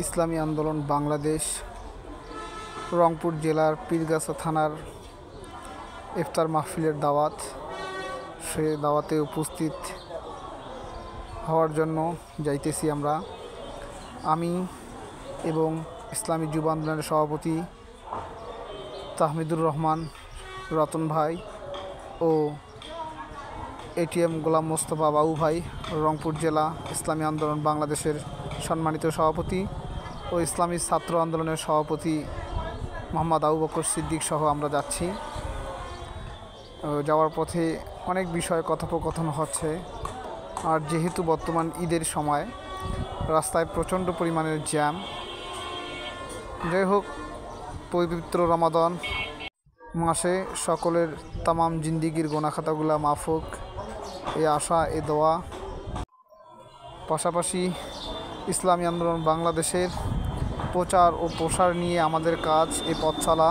ইসলামী আন্দোলন বাংলাদেশ রংপুর জেলার পীরগাছা থানার ইফতার মাহফিলের দাওয়াত। সে দাওয়াতে উপস্থিত হওয়ার জন্য যাইতেছি আমরা। আমি এবং ইসলামী যুব আন্দোলনের সভাপতি তাহমিদুর রহমান রতন ভাই ও এটিএম গোলাম মোস্তফা বাবু ভাই, রংপুর জেলা ইসলামী আন্দোলন বাংলাদেশের সম্মানিত সভাপতি ও ইসলামী ছাত্র আন্দোলনের সভাপতি মোহাম্মদ আবু বকর সিদ্দিক সহ আমরা যাচ্ছি। যাওয়ার পথে অনেক বিষয় কথোপকথন হচ্ছে। আর যেহেতু বর্তমান ঈদের সময়, রাস্তায় প্রচণ্ড পরিমাণের জ্যাম। যাই হোক, পবিত্র রমাদান মাসে সকলের তামাম জিন্দিগির গোনাখাতাগুলা মাফ হোক, এ আশা, এ দোয়া। পাশাপাশি ইসলামী আন্দোলন বাংলাদেশের প্রচার ও প্রসার নিয়ে আমাদের কাজ, এ পথ চলা।